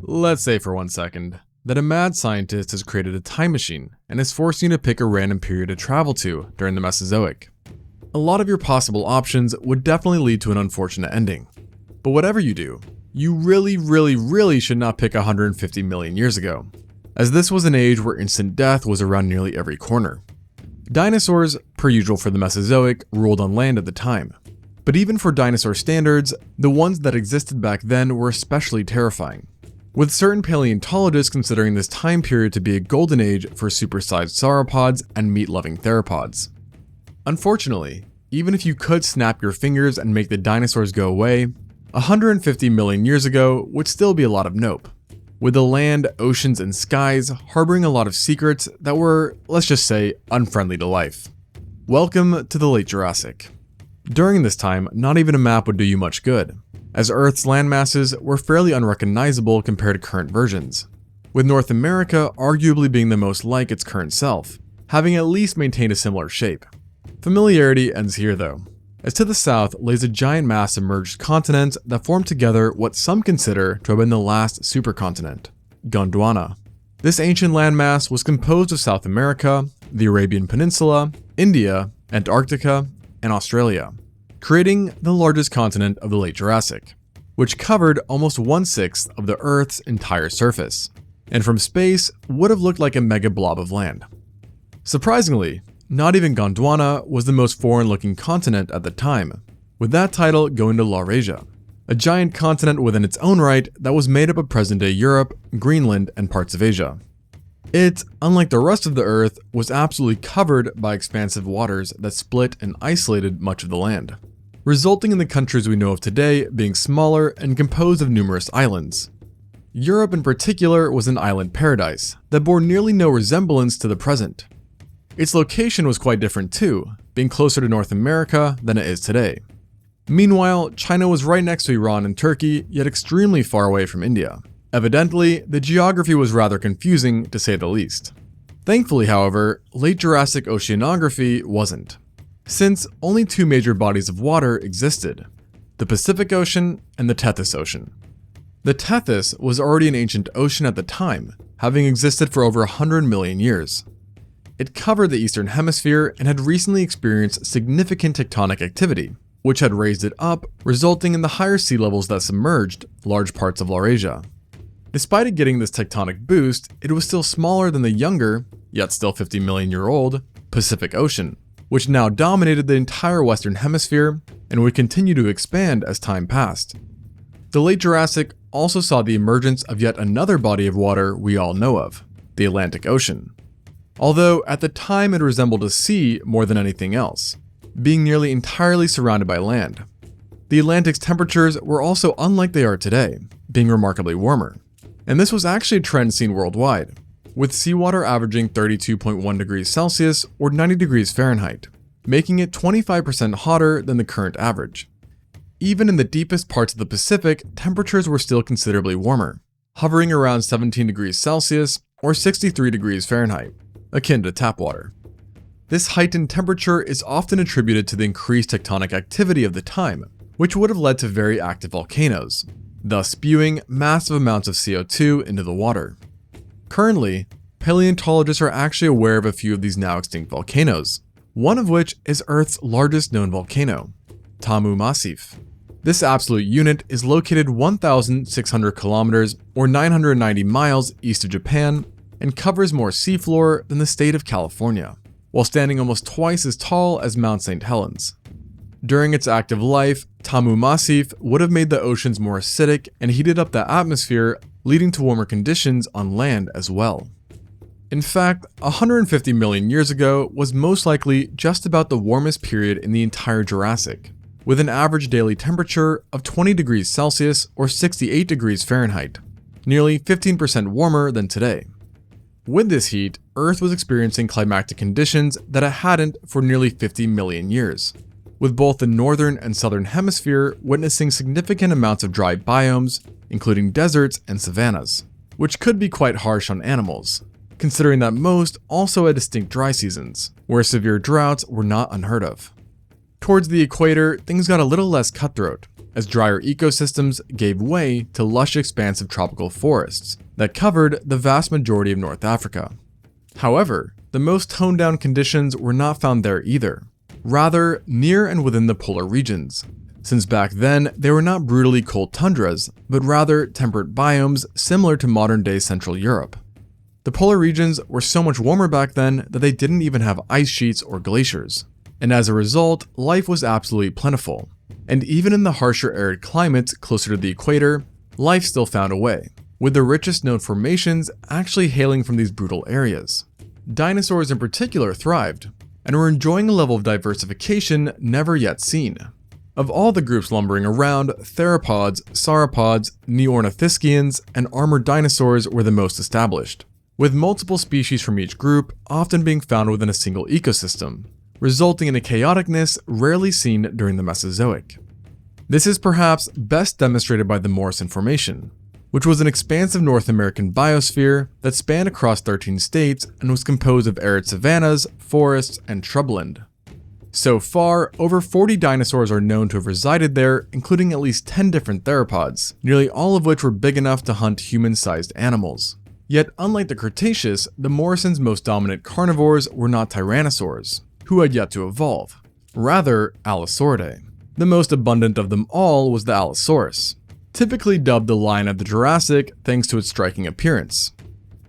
Let's say for 1 second that a mad scientist has created a time machine and is forcing you to pick a random period to travel to during the Mesozoic. A lot of your possible options would definitely lead to an unfortunate ending. But whatever you do, you really should not pick 150 million years ago, as this was an age where instant death was around nearly every corner. Dinosaurs, per usual for the Mesozoic, ruled on land at the time. But even for dinosaur standards, the ones that existed back then were especially terrifying, with certain paleontologists considering this time period to be a golden age for supersized sauropods and meat-loving theropods. Unfortunately, even if you could snap your fingers and make the dinosaurs go away, 150 million years ago would still be a lot of nope, with the land, oceans, and skies harboring a lot of secrets that were, let's just say, unfriendly to life. Welcome to the late Jurassic. During this time, not even a map would do you much good, as Earth's landmasses were fairly unrecognizable compared to current versions, with North America arguably being the most like its current self, having at least maintained a similar shape. Familiarity ends here though, as to the south lays a giant mass of merged continents that form together what some consider to have been the last supercontinent, Gondwana. This ancient landmass was composed of South America, the Arabian Peninsula, India, Antarctica, and Australia, creating the largest continent of the late Jurassic, which covered almost 1/6 of the Earth's entire surface, and from space would have looked like a mega blob of land. Surprisingly, not even Gondwana was the most foreign-looking continent at the time, with that title going to Laurasia, a giant continent within its own right that was made up of present-day Europe, Greenland, and parts of Asia. It, unlike the rest of the Earth, was absolutely covered by expansive waters that split and isolated much of the land, resulting in the countries we know of today being smaller and composed of numerous islands. Europe in particular was an island paradise that bore nearly no resemblance to the present. Its location was quite different too, being closer to North America than it is today. Meanwhile, China was right next to Iran and Turkey, yet extremely far away from India. Evidently, the geography was rather confusing, to say the least. Thankfully, however, late Jurassic oceanography wasn't, since only two major bodies of water existed, the Pacific Ocean and the Tethys Ocean. The Tethys was already an ancient ocean at the time, having existed for over 100 million years. It covered the eastern hemisphere and had recently experienced significant tectonic activity, which had raised it up, resulting in the higher sea levels that submerged large parts of Laurasia. Despite it getting this tectonic boost, it was still smaller than the younger, yet still 50 million year old, Pacific Ocean, which now dominated the entire western hemisphere and would continue to expand as time passed. The late Jurassic also saw the emergence of yet another body of water we all know of, the Atlantic Ocean. Although at the time it resembled a sea more than anything else, being nearly entirely surrounded by land. The Atlantic's temperatures were also unlike they are today, being remarkably warmer. And this was actually a trend seen worldwide, with seawater averaging 32.1 degrees Celsius or 90 degrees Fahrenheit, making it 25% hotter than the current average. Even in the deepest parts of the Pacific, temperatures were still considerably warmer, hovering around 17 degrees Celsius or 63 degrees Fahrenheit, akin to tap water. This heightened temperature is often attributed to the increased tectonic activity of the time, which would have led to very active volcanoes, thus spewing massive amounts of CO2 into the water. Currently, paleontologists are actually aware of a few of these now extinct volcanoes, one of which is Earth's largest known volcano, Tamu Massif. This absolute unit is located 1,600 kilometers or 990 miles east of Japan and covers more seafloor than the state of California, while standing almost twice as tall as Mount St. Helens. During its active life, Tamu Massif would have made the oceans more acidic and heated up the atmosphere, leading to warmer conditions on land as well. In fact, 150 million years ago was most likely just about the warmest period in the entire Jurassic, with an average daily temperature of 20 degrees Celsius or 68 degrees Fahrenheit, nearly 15% warmer than today. With this heat, Earth was experiencing climatic conditions that it hadn't for nearly 50 million years, with both the northern and southern hemisphere witnessing significant amounts of dry biomes, including deserts and savannas, which could be quite harsh on animals, considering that most also had distinct dry seasons, where severe droughts were not unheard of. Towards the equator, things got a little less cutthroat, as drier ecosystems gave way to lush expansive tropical forests that covered the vast majority of North Africa. However, the most toned-down conditions were not found there either, rather near and within the polar regions, since back then they were not brutally cold tundras, but rather temperate biomes similar to modern-day Central Europe. The polar regions were so much warmer back then that they didn't even have ice sheets or glaciers, and as a result, life was absolutely plentiful. And even in the harsher arid climates closer to the equator, life still found a way, with the richest known formations actually hailing from these brutal areas. Dinosaurs in particular thrived, and were enjoying a level of diversification never yet seen. Of all the groups lumbering around, Therapods, Sauropods, Neornithischians, and armored dinosaurs were the most established, with multiple species from each group often being found within a single ecosystem, resulting in a chaoticness rarely seen during the Mesozoic. This is perhaps best demonstrated by the Morrison Formation, which was an expansive North American biosphere that spanned across 13 states and was composed of arid savannas, forests, and shrubland. So far, over 40 dinosaurs are known to have resided there, including at least 10 different theropods, nearly all of which were big enough to hunt human-sized animals. Yet, unlike the Cretaceous, the Morrison's most dominant carnivores were not tyrannosaurs, who had yet to evolve. Rather, Allosauridae. The most abundant of them all was the Allosaurus, typically dubbed the Lion of the Jurassic thanks to its striking appearance.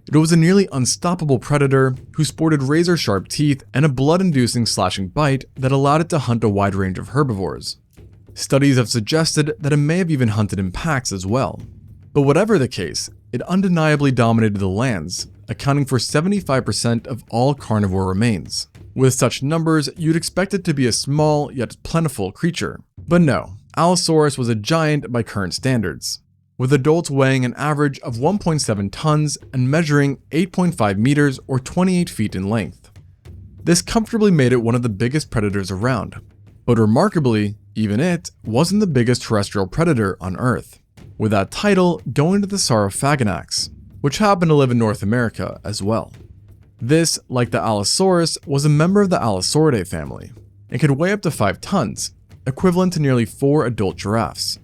It was a nearly unstoppable predator who sported razor-sharp teeth and a blood-inducing slashing bite that allowed it to hunt a wide range of herbivores. Studies have suggested that it may have even hunted in packs as well. But whatever the case, it undeniably dominated the lands, accounting for 75% of all carnivore remains. With such numbers, you'd expect it to be a small yet plentiful creature. But no, Allosaurus was a giant by current standards, with adults weighing an average of 1.7 tons and measuring 8.5 meters or 28 feet in length. This comfortably made it one of the biggest predators around. But remarkably, even it wasn't the biggest terrestrial predator on Earth, with that title going to the Saurophaganax, which happened to live in North America as well. This, like the Allosaurus, was a member of the Allosauridae family, and could weigh up to 5 tons, equivalent to nearly 4 adult giraffes.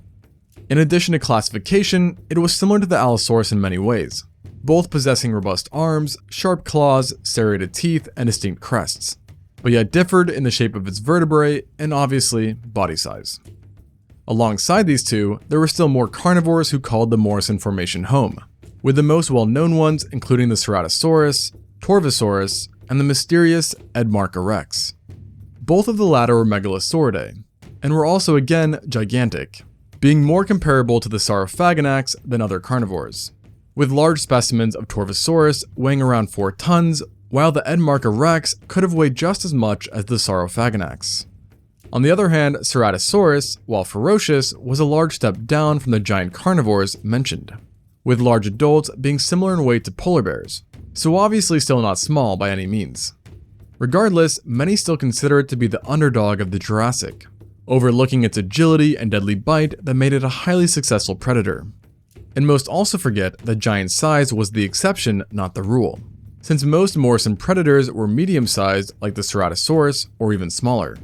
In addition to classification, it was similar to the Allosaurus in many ways, both possessing robust arms, sharp claws, serrated teeth, and distinct crests, but yet differed in the shape of its vertebrae and obviously body size. Alongside these two, there were still more carnivores who called the Morrison Formation home, with the most well-known ones including the Ceratosaurus, Torvosaurus, and the mysterious Edmarca rex. Both of the latter were Megalosauridae, and were also again gigantic, being more comparable to the Saurophaganax than other carnivores, with large specimens of Torvosaurus weighing around 4 tons, while the Edmarca rex could have weighed just as much as the Saurophaganax. On the other hand, Ceratosaurus, while ferocious, was a large step down from the giant carnivores mentioned, with large adults being similar in weight to polar bears, so obviously still not small by any means. Regardless, many still consider it to be the underdog of the Jurassic, overlooking its agility and deadly bite that made it a highly successful predator. And most also forget that giant size was the exception, not the rule, since most Morrison predators were medium-sized like the Ceratosaurus or even smaller.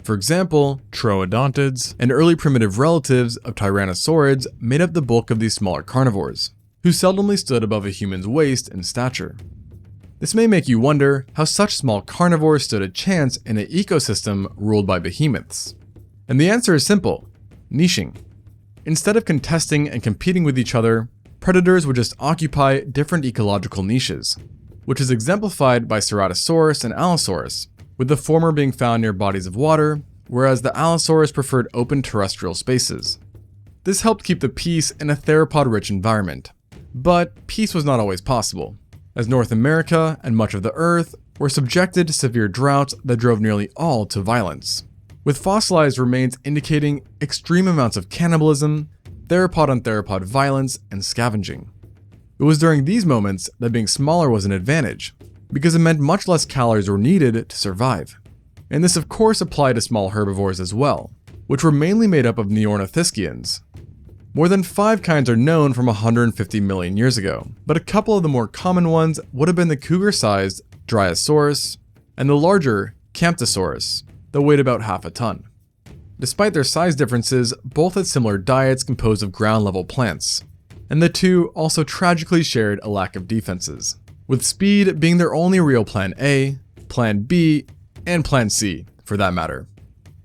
For example, troodontids and early primitive relatives of tyrannosaurids made up the bulk of these smaller carnivores, who seldomly stood above a human's waist in stature. This may make you wonder how such small carnivores stood a chance in an ecosystem ruled by behemoths. And the answer is simple: niching. Instead of contesting and competing with each other, predators would just occupy different ecological niches, which is exemplified by Ceratosaurus and Allosaurus, with the former being found near bodies of water, whereas the Allosaurus preferred open terrestrial spaces. This helped keep the peace in a theropod-rich environment. But peace was not always possible, as North America and much of the Earth were subjected to severe droughts that drove nearly all to violence, with fossilized remains indicating extreme amounts of cannibalism, theropod-on-theropod violence, and scavenging. It was during these moments that being smaller was an advantage, because it meant much less calories were needed to survive. And this of course applied to small herbivores as well, which were mainly made up of Neornithischians. More than 5 kinds are known from 150 million years ago, but a couple of the more common ones would have been the cougar-sized Dryosaurus and the larger Camptosaurus that weighed about half a ton. Despite their size differences, both had similar diets composed of ground-level plants, and the two also tragically shared a lack of defenses, with speed being their only real Plan A, Plan B, and Plan C, for that matter.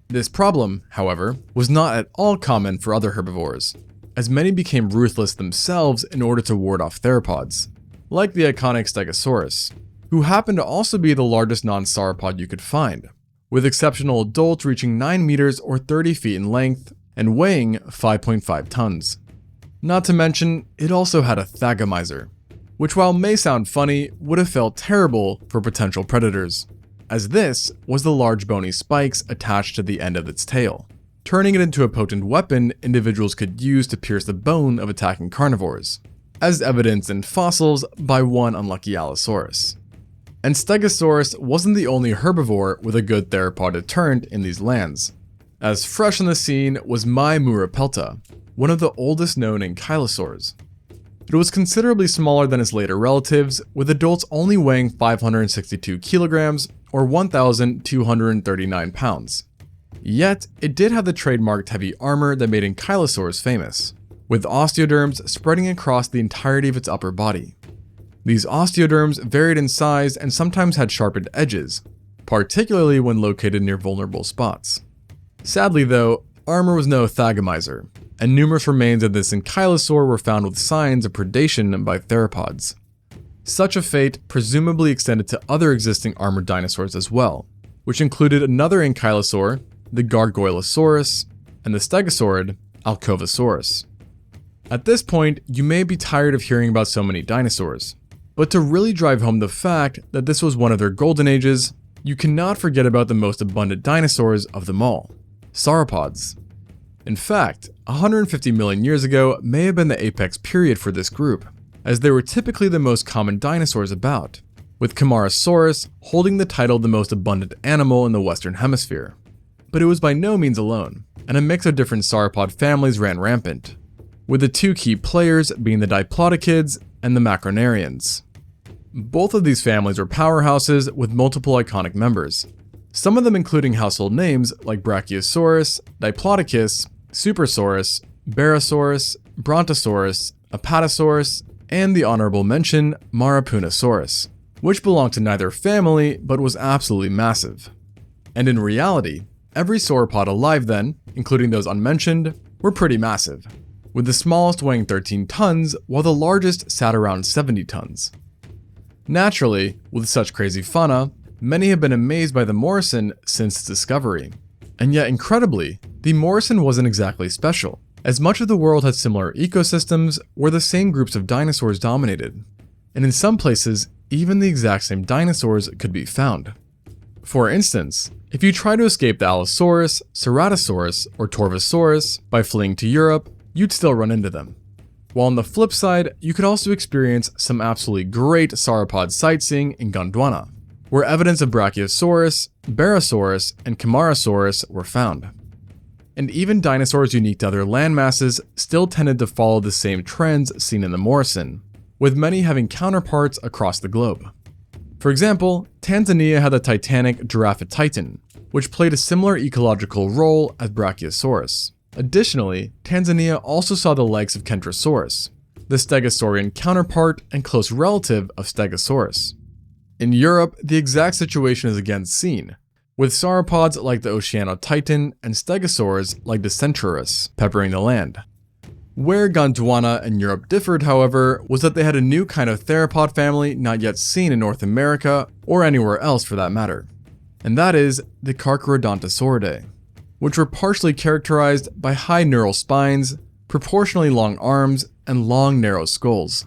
This problem, however, was not at all common for other herbivores, as many became ruthless themselves in order to ward off theropods, like the iconic Stegosaurus, who happened to also be the largest non-sauropod you could find, with exceptional adults reaching 9 meters or 30 feet in length and weighing 5.5 tons. Not to mention, it also had a thagomizer, which while may sound funny, would have felt terrible for potential predators, as this was the large bony spikes attached to the end of its tail, turning it into a potent weapon individuals could use to pierce the bone of attacking carnivores, as evidenced in fossils by one unlucky Allosaurus. And Stegosaurus wasn't the only herbivore with a good theropod deterrent in these lands, as fresh on the scene was Murapelta, one of the oldest known Ankylosaurs. It was considerably smaller than its later relatives, with adults only weighing 562 kilograms or 1,239 pounds. Yet, it did have the trademarked heavy armor that made Ankylosaurs famous, with osteoderms spreading across the entirety of its upper body. These osteoderms varied in size and sometimes had sharpened edges, particularly when located near vulnerable spots. Sadly though, armor was no thagomizer, and numerous remains of this Ankylosaur were found with signs of predation by theropods. Such a fate presumably extended to other existing armored dinosaurs as well, which included another Ankylosaur, the Gargoylosaurus, and the stegosaurid Alcovosaurus. At this point, you may be tired of hearing about so many dinosaurs, but to really drive home the fact that this was one of their golden ages, you cannot forget about the most abundant dinosaurs of them all, sauropods. In fact, 150 million years ago may have been the apex period for this group, as they were typically the most common dinosaurs about, with Camarasaurus holding the title of the most abundant animal in the Western Hemisphere. But it was by no means alone, and a mix of different sauropod families ran rampant, with the two key players being the Diplodocids and the Macronarians. Both of these families were powerhouses with multiple iconic members, some of them including household names like Brachiosaurus, Diplodocus, Supersaurus, Barosaurus, Brontosaurus, Apatosaurus, and the honorable mention Marapunosaurus, which belonged to neither family but was absolutely massive. And in reality, every sauropod alive then, including those unmentioned, were pretty massive, with the smallest weighing 13 tons while the largest sat around 70 tons. Naturally, with such crazy fauna, many have been amazed by the Morrison since its discovery. And yet incredibly, the Morrison wasn't exactly special, as much of the world had similar ecosystems where the same groups of dinosaurs dominated, and in some places, even the exact same dinosaurs could be found. For instance, if you try to escape the Allosaurus, Ceratosaurus, or Torvosaurus by fleeing to Europe, you'd still run into them. While on the flip side, you could also experience some absolutely great sauropod sightseeing in Gondwana, where evidence of Brachiosaurus, Barosaurus, and Camarasaurus were found. And even dinosaurs unique to other landmasses still tended to follow the same trends seen in the Morrison, with many having counterparts across the globe. For example, Tanzania had the titanic Giraffatitan, which played a similar ecological role as Brachiosaurus. Additionally, Tanzania also saw the likes of Kentrosaurus, the Stegosaurian counterpart and close relative of Stegosaurus. In Europe, the exact situation is again seen, with sauropods like the Oceanotitan and Stegosaurs like the Centrurus peppering the land. Where Gondwana and Europe differed, however, was that they had a new kind of theropod family not yet seen in North America or anywhere else for that matter, and that is the Carcharodontosauridae, which were partially characterized by high neural spines, proportionally long arms, and long narrow skulls.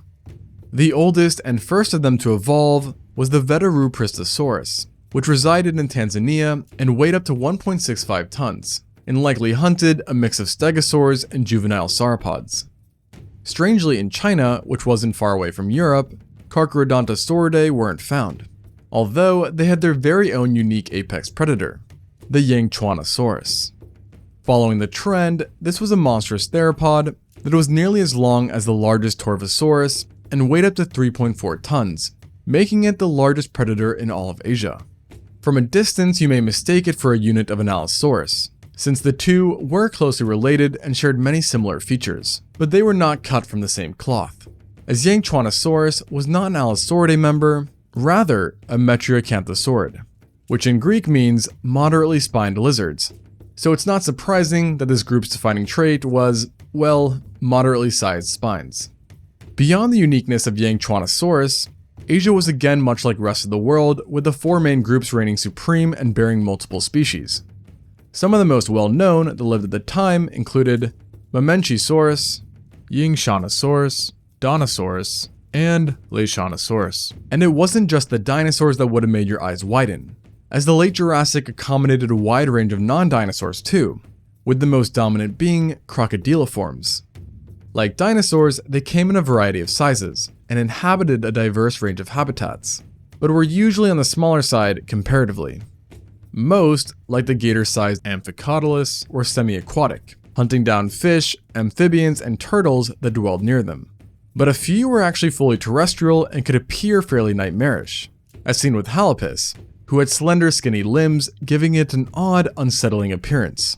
The oldest and first of them to evolve was the Veterupristosaurus, which resided in Tanzania and weighed up to 1.65 tons, and likely hunted a mix of stegosaurs and juvenile sauropods. Strangely, in China, which wasn't far away from Europe, Carcharodontosauridae weren't found, although they had their very own unique apex predator, the Yangchuanosaurus. Following the trend, this was a monstrous theropod that was nearly as long as the largest Torvosaurus and weighed up to 3.4 tons, making it the largest predator in all of Asia. From a distance, you may mistake it for a unit of an Allosaurus, since the two were closely related and shared many similar features, but they were not cut from the same cloth, as Yangchuanosaurus was not an Allosauridae member, rather a Metriacanthosaurid, which in Greek means moderately spined lizards, so it's not surprising that this group's defining trait was, well, moderately sized spines. Beyond the uniqueness of Yangchuanosaurus, Asia was again much like the rest of the world, with the four main groups reigning supreme and bearing multiple species. Some of the most well-known that lived at the time included Mamenchisaurus, Yingxianosaurus, Donosaurus, and Leishanosaurus. And it wasn't just the dinosaurs that would have made your eyes widen, as the late Jurassic accommodated a wide range of non-dinosaurs too, with the most dominant being crocodiliforms. Like dinosaurs, they came in a variety of sizes, and inhabited a diverse range of habitats, but were usually on the smaller side comparatively. Most, like the gator-sized Amphicodylus, were semi-aquatic, hunting down fish, amphibians, and turtles that dwelled near them. But a few were actually fully terrestrial and could appear fairly nightmarish, as seen with Halopus, who had slender, skinny limbs, giving it an odd, unsettling appearance.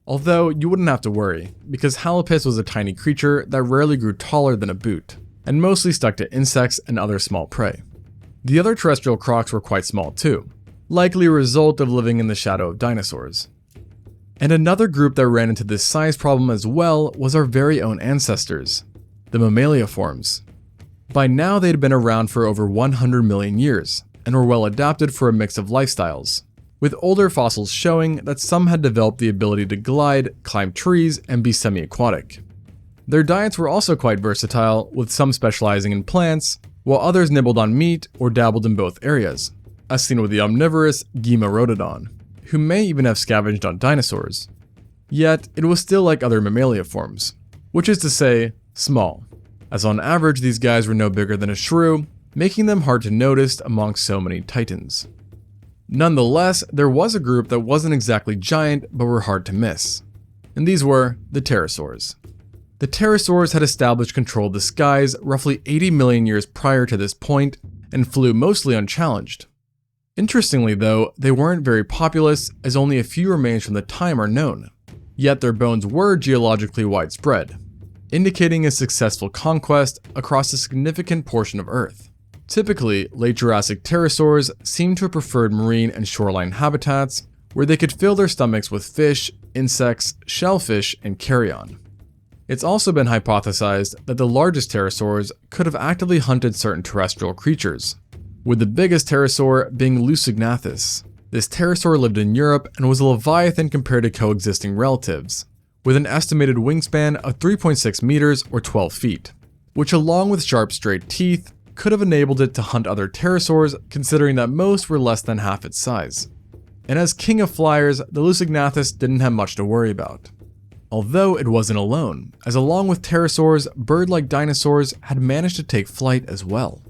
Although you wouldn't have to worry, because Halopus was a tiny creature that rarely grew taller than a boot, and mostly stuck to insects and other small prey. The other terrestrial crocs were quite small too, likely a result of living in the shadow of dinosaurs. And another group that ran into this size problem as well was our very own ancestors, the Mammaliaforms. By now they'd been around for over 100 million years, and were well adapted for a mix of lifestyles, with older fossils showing that some had developed the ability to glide, climb trees, and be semi-aquatic. Their diets were also quite versatile, with some specializing in plants, while others nibbled on meat or dabbled in both areas, as seen with the omnivorous Guimarododon, who may even have scavenged on dinosaurs. Yet, it was still like other Mammaliaforms, which is to say, small, as on average these guys were no bigger than a shrew, making them hard to notice amongst so many titans. Nonetheless, there was a group that wasn't exactly giant but were hard to miss, and these were the Pterosaurs. The Pterosaurs had established control of the skies roughly 80 million years prior to this point and flew mostly unchallenged. Interestingly though, they weren't very populous, as only a few remains from the time are known, yet their bones were geologically widespread, indicating a successful conquest across a significant portion of Earth. Typically, late Jurassic pterosaurs seem to have preferred marine and shoreline habitats where they could fill their stomachs with fish, insects, shellfish, and carrion. It's also been hypothesized that the largest pterosaurs could have actively hunted certain terrestrial creatures, with the biggest pterosaur being Lusognathus. This pterosaur lived in Europe and was a leviathan compared to coexisting relatives, with an estimated wingspan of 3.6 meters or 12 feet, which along with sharp straight teeth could have enabled it to hunt other pterosaurs, considering that most were less than half its size. And as king of flyers, the Lusognathus didn't have much to worry about. Although it wasn't alone, as along with pterosaurs, bird-like dinosaurs had managed to take flight as well.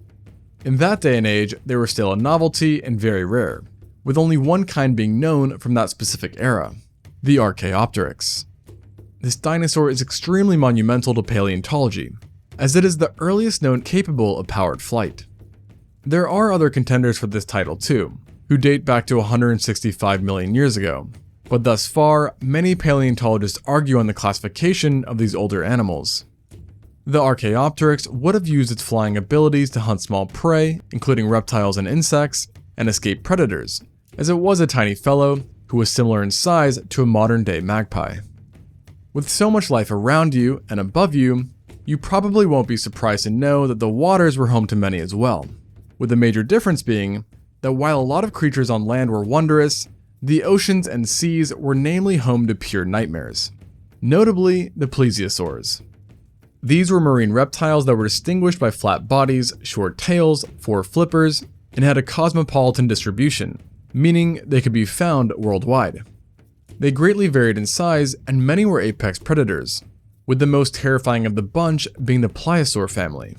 In that day and age, they were still a novelty and very rare, with only one kind being known from that specific era, the Archaeopteryx. This dinosaur is extremely monumental to paleontology, as it is the earliest known capable of powered flight. There are other contenders for this title too, who date back to 165 million years ago, but thus far, many paleontologists argue on the classification of these older animals. The Archaeopteryx would have used its flying abilities to hunt small prey, including reptiles and insects, and escape predators, as it was a tiny fellow who was similar in size to a modern-day magpie. With so much life around you and above you, you probably won't be surprised to know that the waters were home to many as well, with the major difference being that while a lot of creatures on land were wondrous, the oceans and seas were namely home to pure nightmares, notably the Plesiosaurs. These were marine reptiles that were distinguished by flat bodies, short tails, 4 flippers, and had a cosmopolitan distribution, meaning they could be found worldwide. They greatly varied in size, and many were apex predators, with the most terrifying of the bunch being the Pliosaur family.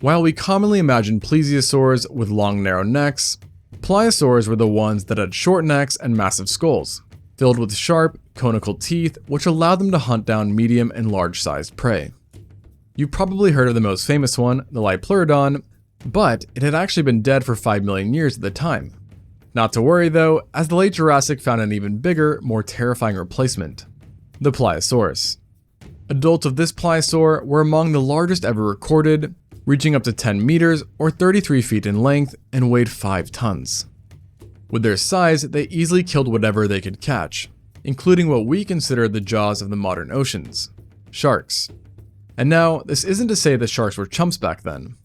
While we commonly imagine plesiosaurs with long narrow necks, Pliosaurs were the ones that had short necks and massive skulls, filled with sharp, conical teeth which allowed them to hunt down medium and large-sized prey. You've probably heard of the most famous one, the Liopleurodon, but it had actually been dead for 5 million years at the time. Not to worry though, as the late Jurassic found an even bigger, more terrifying replacement, the Pliosaurus. Adults of this pliosaur were among the largest ever recorded, reaching up to 10 meters or 33 feet in length and weighed 5 tons. With their size, they easily killed whatever they could catch, including what we consider the jaws of the modern oceans, sharks. And now, this isn't to say that sharks were chumps back then.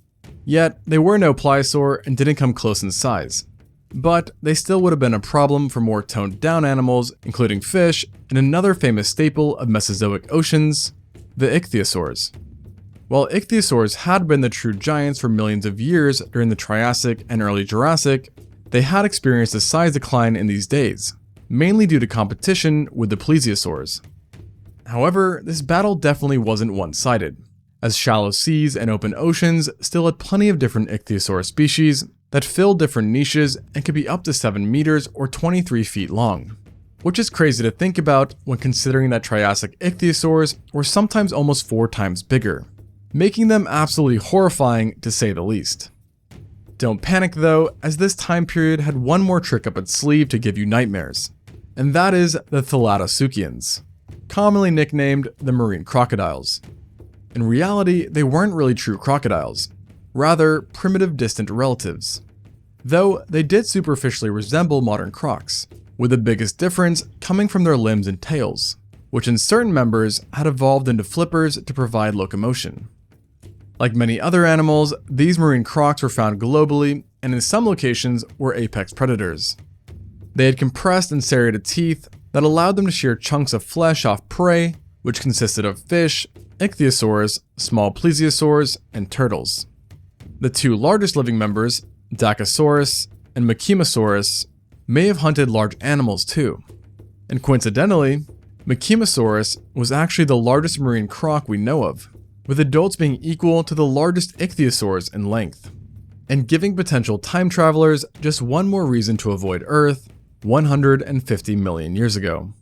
Yet, they were no pliosaur and didn't come close in size. But they still would have been a problem for more toned down animals, including fish, and another famous staple of Mesozoic oceans, the Ichthyosaurs. While Ichthyosaurs had been the true giants for millions of years during the Triassic and early Jurassic, they had experienced a size decline in these days, mainly due to competition with the Plesiosaurs. However, this battle definitely wasn't one-sided, as shallow seas and open oceans still had plenty of different Ichthyosaur species that filled different niches and could be up to 7 meters or 23 feet long. Which is crazy to think about when considering that Triassic Ichthyosaurs were sometimes almost 4 times bigger, making them absolutely horrifying to say the least. Don't panic though, as this time period had one more trick up its sleeve to give you nightmares, and that is the Thalattosuchians, commonly nicknamed the marine crocodiles. In reality, they weren't really true crocodiles, rather primitive distant relatives, though they did superficially resemble modern crocs, with the biggest difference coming from their limbs and tails, which in certain members had evolved into flippers to provide locomotion. Like many other animals, these marine crocs were found globally and in some locations were apex predators. They had compressed and serrated teeth that allowed them to shear chunks of flesh off prey, which consisted of fish, ichthyosaurs, small plesiosaurs, and turtles. The 2 largest living members, Dacosaurus and Machimosaurus, may have hunted large animals too. And coincidentally, Machimosaurus was actually the largest marine croc we know of, with adults being equal to the largest ichthyosaurs in length, and giving potential time travelers just one more reason to avoid Earth 150 million years ago.